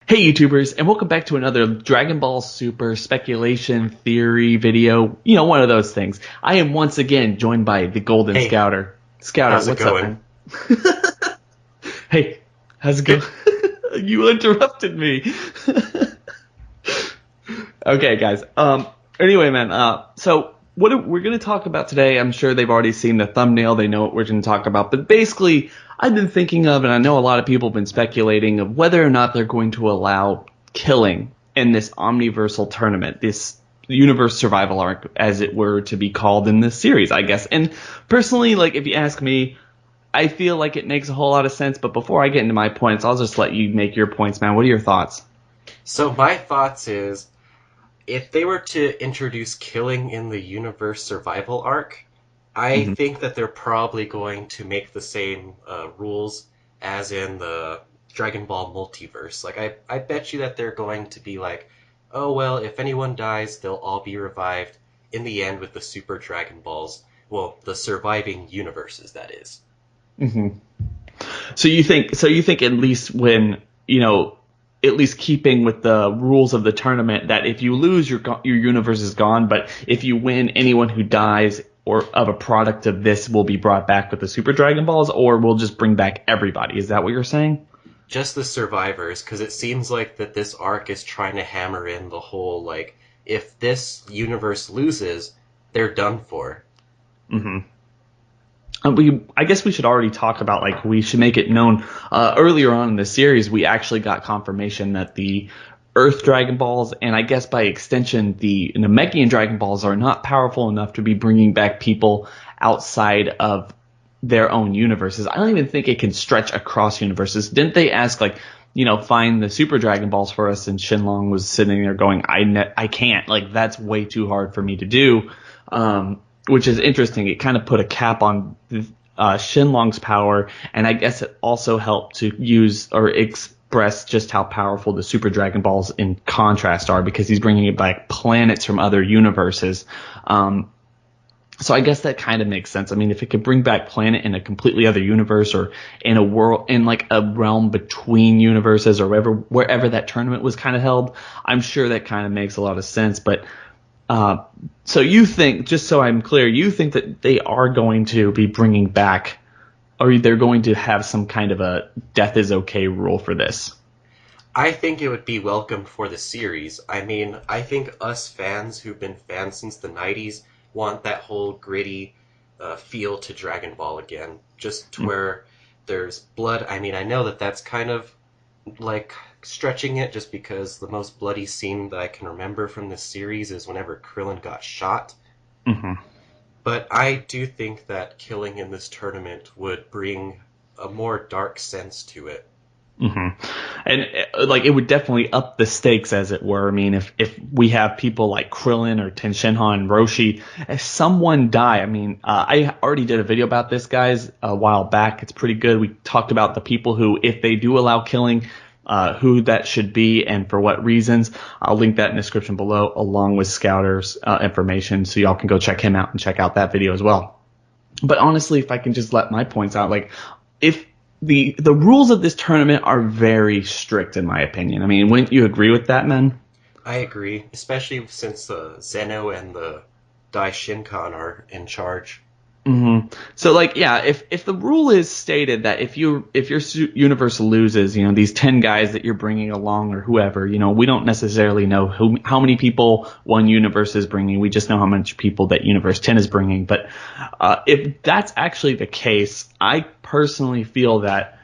Hey YouTubers, and welcome back to another Dragon Ball Super speculation theory video. You know, one of those things. I am once again joined by the Golden Hey, Scouter. Scouter, how's it what's up, going? man? Hey, how's it going? Good. You interrupted me. Okay, guys. Anyway, man. So we're going to talk about today? I'm sure they've already seen the thumbnail. They know what we're going to talk about. But basically, I've been thinking of, and I know a lot of people have been speculating of whether or not they're going to allow killing in this omniversal tournament, this universe survival arc, as it were to be called in this series, I guess. And personally, like if you ask me, I feel like it makes a whole lot of sense. But before I get into my points, I'll just let you make your points, man. What are your thoughts? So my thoughts is, if they were to introduce killing in the universe survival arc, I Hmm. think that they're probably going to make the same rules as in the Dragon Ball multiverse. Like I bet you that they're going to be like, oh well, if anyone dies, they'll all be revived in the end with the Super Dragon Balls. Well, the surviving universes, that is. Hmm. So you think at least when, at least keeping with the rules of the tournament, that if you lose, your universe is gone, but if you win, anyone who dies or of a product of this will be brought back with the Super Dragon Balls, or we'll just bring back everybody. Is that what you're saying? Just the survivors, because it seems like that this arc is trying to hammer in the whole, like, if this universe loses, they're done for. Hmm. I guess we should already talk about, like, we should make it known. Earlier on in the series, we actually got confirmation that the Earth Dragon Balls, and I guess by extension the Namekian Dragon Balls, are not powerful enough to be bringing back people outside of their own universes. I don't even think it can stretch across universes. Didn't they ask, like, find the Super Dragon Balls for us? And Shenlong was sitting there going, I can't. Like, that's way too hard for me to do. Which is interesting. It kind of put a cap on Shenlong's power, and I guess it also helped to use or express just how powerful the Super Dragon Balls in contrast are, because he's bringing back planets from other universes. So I guess that kind of makes sense. I mean, if it could bring back planet in a completely other universe, or in a world, in like a realm between universes, or wherever that tournament was kind of held, I'm sure that kind of makes a lot of sense. But so you think, just so I'm clear, you think that they are going to be bringing back, or they're going to have some kind of a death is okay rule for this? I think it would be welcome for the series. I mean, I think us fans who've been fans since the 90s want that whole gritty feel to Dragon Ball again. Just to where there's blood. I mean, I know that that's kind of like stretching it, just because the most bloody scene that I can remember from this series is whenever Krillin got shot. Mm-hmm. But I do think that killing in this tournament would bring a more dark sense to it. Mm-hmm. And like, it would definitely up the stakes, as it were. I mean, if we have people like Krillin or Tenshinhan and Roshi, if someone die, I mean, I already did a video about this, guys, a while back. It's pretty good. We talked about the people who, if they do allow killing, who that should be and for what reasons. I'll link that in the description below, along with Scouter's information, so y'all can go check him out and check out that video as well. But honestly, if I can just let my points out, like, if the rules of this tournament are very strict, in my opinion. I mean, wouldn't you agree with that, man? I agree, especially since Zeno and the Daishinkan are in charge. Hmm. So, like, yeah, if the rule is stated that if your universe loses, these 10 guys that you're bringing along, or whoever, we don't necessarily know how many people one universe is bringing. We just know how much people that universe 10 is bringing. But if that's actually the case, I personally feel that,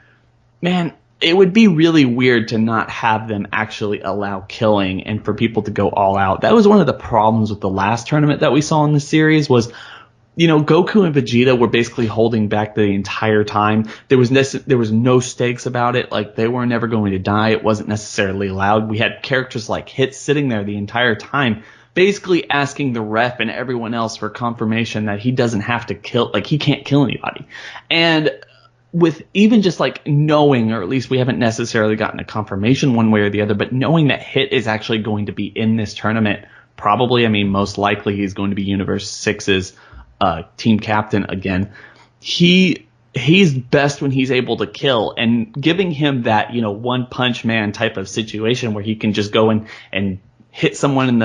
man, it would be really weird to not have them actually allow killing and for people to go all out. That was one of the problems with the last tournament that we saw in the series. Was Goku and Vegeta were basically holding back the entire time. There was no stakes about it. Like, they were never going to die. It wasn't necessarily allowed. We had characters like Hit sitting there the entire time, basically asking the ref and everyone else for confirmation that he doesn't have to kill, like, he can't kill anybody. And with even just like knowing, or at least we haven't necessarily gotten a confirmation one way or the other, but knowing that Hit is actually going to be in this tournament, probably, I mean, most likely he's going to be Universe 6's team captain again. He he's best when he's able to kill, and giving him that, one punch man type of situation where he can just go in and hit someone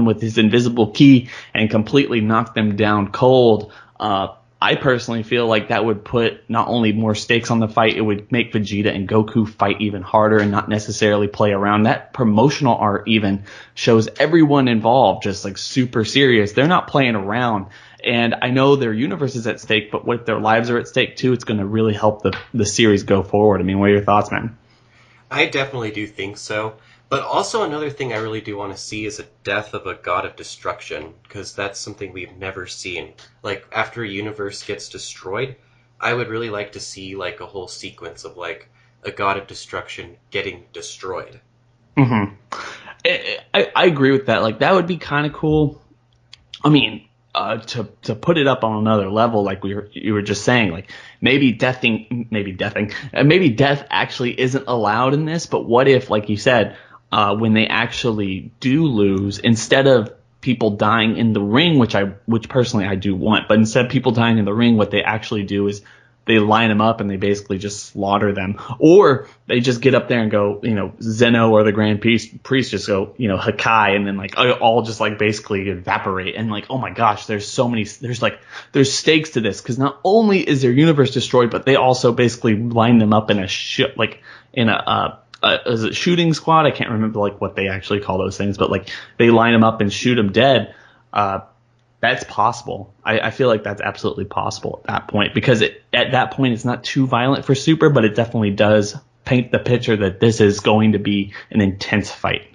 with his invisible key and completely knock them down cold. I personally feel like that would put not only more stakes on the fight, it would make Vegeta and Goku fight even harder and not necessarily play around. That promotional art even shows everyone involved just like super serious. They're not playing around. And I know their universe is at stake, but what if their lives are at stake too, it's going to really help the series go forward. I mean, what are your thoughts, man? I definitely do think so. But also another thing I really do want to see is a death of a god of destruction, because that's something we've never seen. Like after a universe gets destroyed, I would really like to see like a whole sequence of like a god of destruction getting destroyed. Mm-hmm. I agree with that. Like that would be kind of cool. I mean, to put it up on another level, like you were just saying, like maybe death actually isn't allowed in this. But what if, like you said, when they actually do lose, instead of people dying in the ring, which personally I do want, but instead of people dying in the ring, what they actually do is they line them up and they basically just slaughter them, or they just get up there and go, Zeno or the Grand Priest just go, Hakai, and then like all just like basically evaporate. And like, oh my gosh, there's there's stakes to this, because not only is their universe destroyed, but they also basically line them up in a is it shooting squad? I can't remember like what they actually call those things, but like they line them up and shoot them dead. That's possible. I feel like that's absolutely possible at that point, because at that point it's not too violent for Super, but it definitely does paint the picture that this is going to be an intense fight.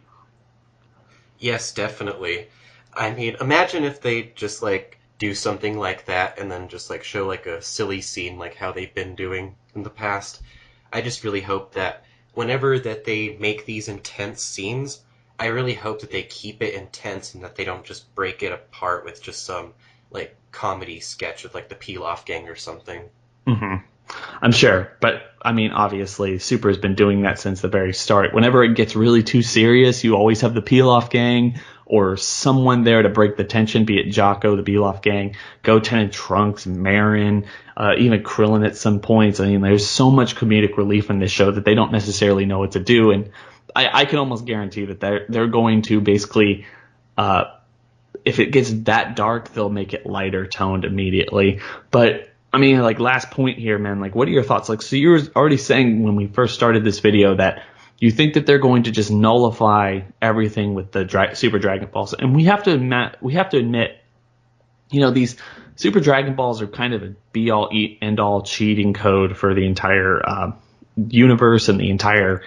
Yes, definitely. I mean, imagine if they just like do something like that and then just like show like a silly scene like how they've been doing in the past. I just really hope that whenever that they make these intense scenes, I really hope that they keep it intense and that they don't just break it apart with just some like comedy sketch with like the Peel Off Gang or something. Hmm. I'm sure, but I mean, obviously, Super has been doing that since the very start. Whenever it gets really too serious, you always have the Peel Off Gang or someone there to break the tension, be it Jocko, the Peel Off Gang, Goten and Trunks, Marin, even Krillin at some points. I mean, there's so much comedic relief in this show that they don't necessarily know what to do, and I can almost guarantee that they're going to basically, if it gets that dark, they'll make it lighter toned immediately. But I mean, like, last point here, man, like, what are your thoughts? Like, so you were already saying when we first started this video that you think that they're going to just nullify everything with the Super Dragon Balls, and we have to admit, these Super Dragon Balls are kind of a be all end all cheating code for the entire universe and the entire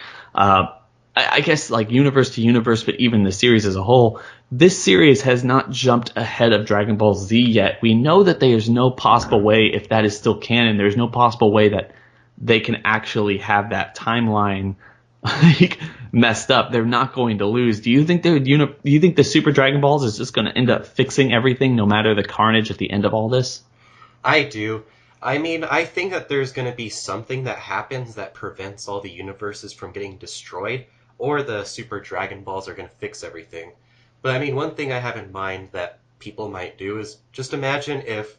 I guess like universe to universe, but even the series as a whole. This series has not jumped ahead of Dragon Ball Z yet. We know that there's no possible way, if that is still canon, there's no possible way that they can actually have that timeline like messed up. They're not going to lose. Do you think do you think the Super Dragon Balls is just going to end up fixing everything, no matter the carnage at the end of all this? I do. I mean, I think that there's going to be something that happens that prevents all the universes from getting destroyed, or the Super Dragon Balls are going to fix everything. But I mean, one thing I have in mind that people might do is just imagine if,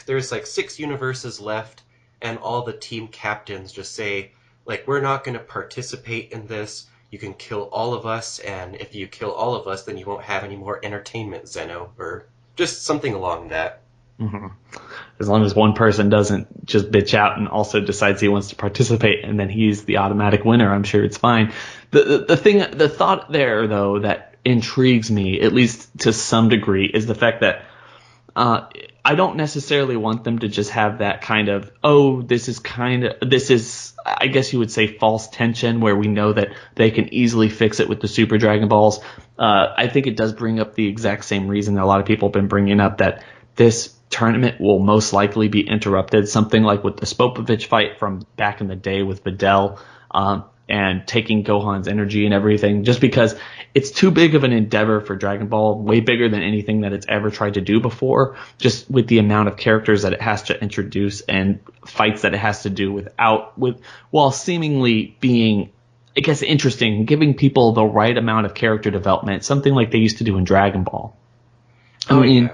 there's like 6 universes left, and all the team captains just say, like, we're not going to participate in this. You can kill all of us, and if you kill all of us, then you won't have any more entertainment, Zeno, or just something along that. Mm-hmm. As long as one person doesn't just bitch out and also decides he wants to participate, and then he's the automatic winner, I'm sure it's fine. The thought there, though, that intrigues me, at least to some degree, is the fact that I don't necessarily want them to just have that kind of, this is, I guess you would say, false tension, where we know that they can easily fix it with the Super Dragon Balls. I think it does bring up the exact same reason that a lot of people have been bringing up, that this tournament will most likely be interrupted, something like with the Spopovich fight from back in the day with Videl, and taking Gohan's energy and everything, just because it's too big of an endeavor for Dragon Ball, way bigger than anything that it's ever tried to do before, just with the amount of characters that it has to introduce and fights that it has to do while seemingly being, I guess, interesting, giving people the right amount of character development, something like they used to do in Dragon Ball. I mean, Yeah.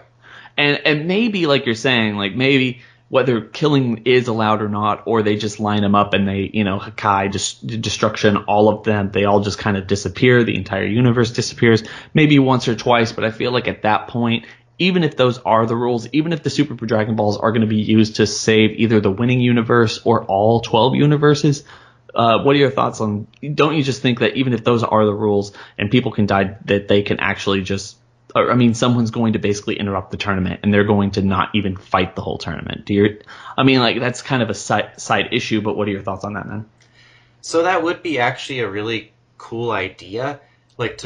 and maybe, like you're saying, like maybe whether killing is allowed or not, or they just line them up and they, Hakai, just destruction, all of them, they all just kind of disappear. The entire universe disappears, maybe once or twice. But I feel like at that point, even if those are the rules, even if the Super Dragon Balls are going to be used to save either the winning universe or all 12 universes, what are your thoughts on, don't you just think that even if those are the rules and people can die, that they can actually just, I mean, someone's going to basically interrupt the tournament and they're going to not even fight the whole tournament. That's kind of a side issue, but what are your thoughts on that, man? So that would be actually a really cool idea. But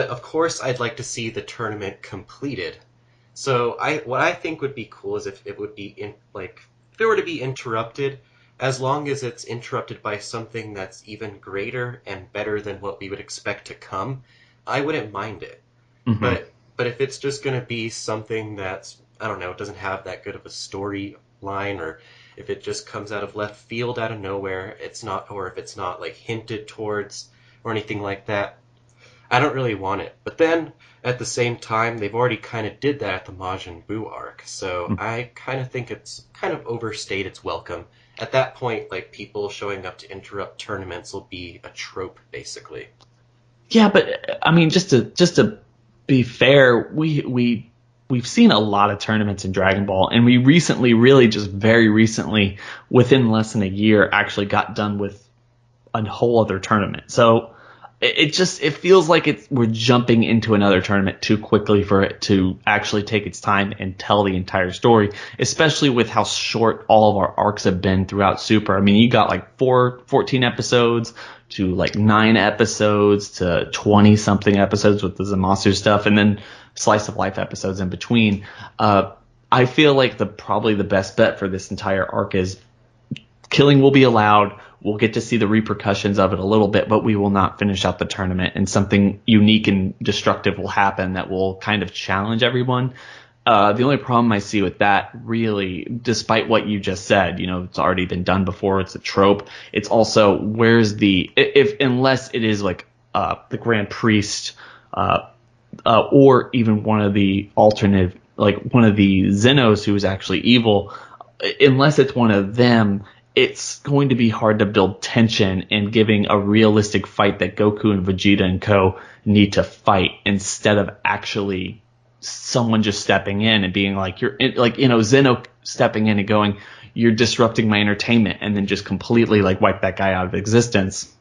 of course I'd like to see the tournament completed. So what I think would be cool is if it would be if it were to be interrupted, as long as it's interrupted by something that's even greater and better than what we would expect to come, I wouldn't mind it. Mm-hmm. But if it's just going to be something that's, I don't know, it doesn't have that good of a storyline, or if it just comes out of left field out of nowhere, or if it's not like hinted towards or anything like that, I don't really want it. But then at the same time, they've already kind of did that at the Majin Buu arc, so I kind of think it's kind of overstayed its welcome. At that point, like, people showing up to interrupt tournaments will be a trope, basically. Yeah, but I mean, just to be fair, we've seen a lot of tournaments in Dragon Ball, and we recently, really just very recently, within less than a year, actually got done with a whole other tournament. So it feels like we're jumping into another tournament too quickly for it to actually take its time and tell the entire story, especially with how short all of our arcs have been throughout Super. I mean, you got like 14 episodes to like 9 episodes to 20 something episodes with the Zamasu stuff, and then slice of life episodes in between. I feel like probably the best bet for this entire arc is killing will be allowed. We'll get to see the repercussions of it a little bit, but we will not finish out the tournament, and something unique and destructive will happen that will kind of challenge everyone. The only problem I see with that, really, despite what you just said, it's already been done before, it's a trope. It's also, unless it is like the Grand Priest, or even one of the alternate, like one of the Zenos who is actually evil, unless it's one of them, it's going to be hard to build tension and giving a realistic fight that Goku and Vegeta and co need to fight, instead of actually someone just stepping in and being like, Zeno stepping in and going, you're disrupting my entertainment, and then just completely like wipe that guy out of existence.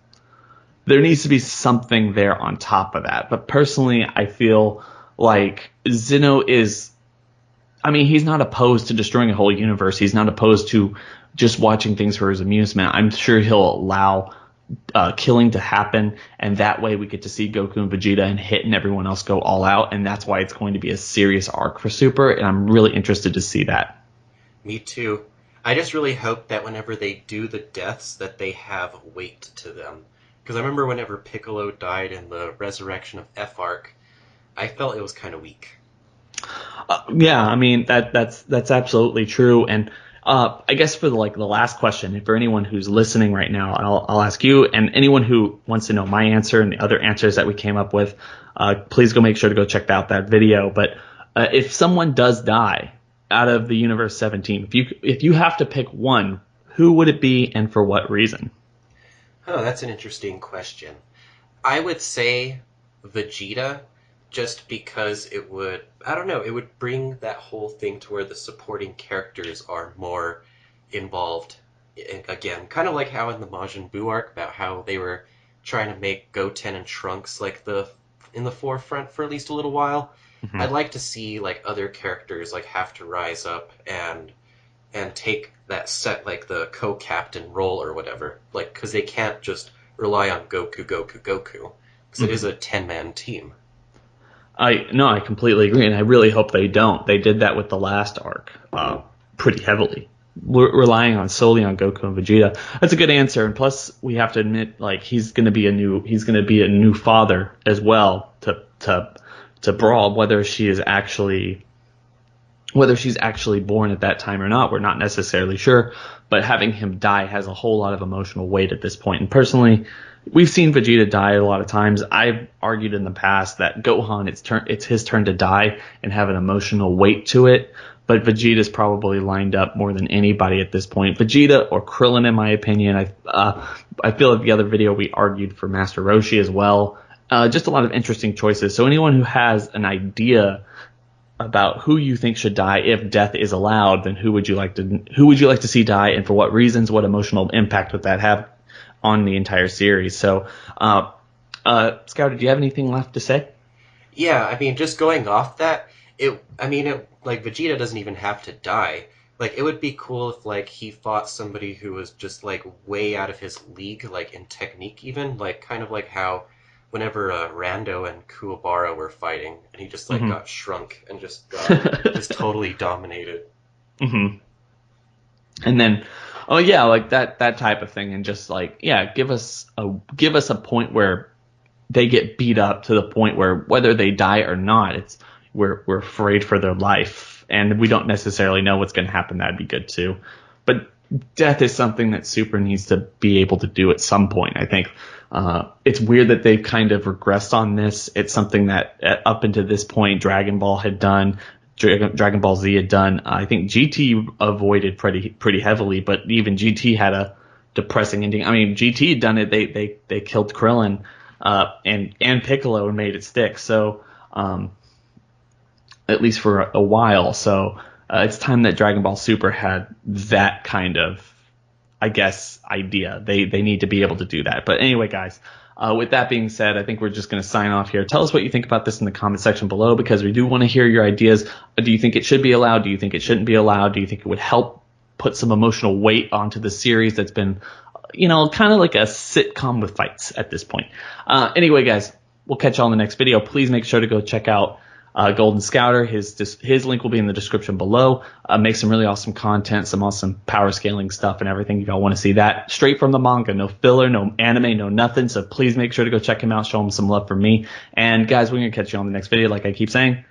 There needs to be something there on top of that. But personally, I feel like Zeno he's not opposed to destroying a whole universe. He's not opposed to just watching things for his amusement. I'm sure he'll allow killing to happen, and that way we get to see Goku and Vegeta and Hit and everyone else go all out, and that's why it's going to be a serious arc for Super, and I'm really interested to see that. Me too. I just really hope that whenever they do the deaths, that they have weight to them. Because I remember whenever Piccolo died in the Resurrection of F arc, I felt it was kind of weak. Yeah, I mean that's absolutely true. And I guess for the last question, for anyone who's listening right now, I'll ask you, and anyone who wants to know my answer and the other answers that we came up with, please go make sure to go check out that video. But if someone does die out of the Universe 17, if you have to pick one, who would it be and for what reason? Oh, that's an interesting question. I would say Vegeta, just because it would bring that whole thing to where the supporting characters are more involved. Again, kind of like how in the Majin Buu arc, about how they were trying to make Goten and Trunks in the forefront for at least a little while. Mm-hmm. I'd like to see like other characters like have to rise up and take that set, like the co-captain role or whatever, like, because they can't just rely on Goku, because it is a 10-man team. I completely agree, and I really hope they don't. They did that with the last arc pretty heavily, relying solely on Goku and Vegeta. That's a good answer, and plus we have to admit, like, he's going to be a new father as well to Brawl, whether she's actually born at that time or not, we're not necessarily sure. But having him die has a whole lot of emotional weight at this point. And personally, we've seen Vegeta die a lot of times. I've argued in the past that Gohan, it's his turn to die and have an emotional weight to it. but Vegeta's probably lined up more than anybody at this point. Vegeta or Krillin, in my opinion. I feel like the other video we argued for Master Roshi as well. Just a lot of interesting choices. So anyone who has an idea about who you think should die if death is allowed, then who would you like to see die, and for what reasons? What emotional impact would that have on the entire series? So, Scouter, do you have anything left to say? Yeah, I mean, just going off that, like Vegeta doesn't even have to die. Like, it would be cool if like he fought somebody who was just like way out of his league, like in technique even, like kind of like how whenever Rando and Kuwabara were fighting, and he just like got shrunk and just got just totally dominated. Mm-hmm. And then, oh yeah, like that type of thing, and just like, yeah, give us a point where they get beat up to the point where whether they die or not, we're afraid for their life, and we don't necessarily know what's going to happen. That'd be good too. But death is something that Super needs to be able to do at some point. I think it's weird that they've kind of regressed on this. It's something that up until this point Dragon Ball had done, Dragon Ball Z had done. I think GT avoided pretty heavily, but even GT had a depressing ending. I mean, GT had done it. They killed Krillin and Piccolo and made it stick. So at least for a while. So it's time that Dragon Ball Super had that kind of, I guess, idea. They need to be able to do that. But anyway, guys, with that being said, I think we're just going to sign off here. Tell us what you think about this in the comment section below, because we do want to hear your ideas. Do you think it should be allowed? Do you think it shouldn't be allowed? Do you think it would help put some emotional weight onto the series that's been, kind of like a sitcom with fights at this point? Anyway, guys, we'll catch you on the next video. Please make sure to go check out Golden Scouter. His link will be in the description below. Make some really awesome content, some awesome power scaling stuff and everything. If y'all want to see that straight from the manga, no filler, no anime, no nothing. So please make sure to go check him out. Show him some love from me. And guys, we're going to catch you on the next video. Like I keep saying,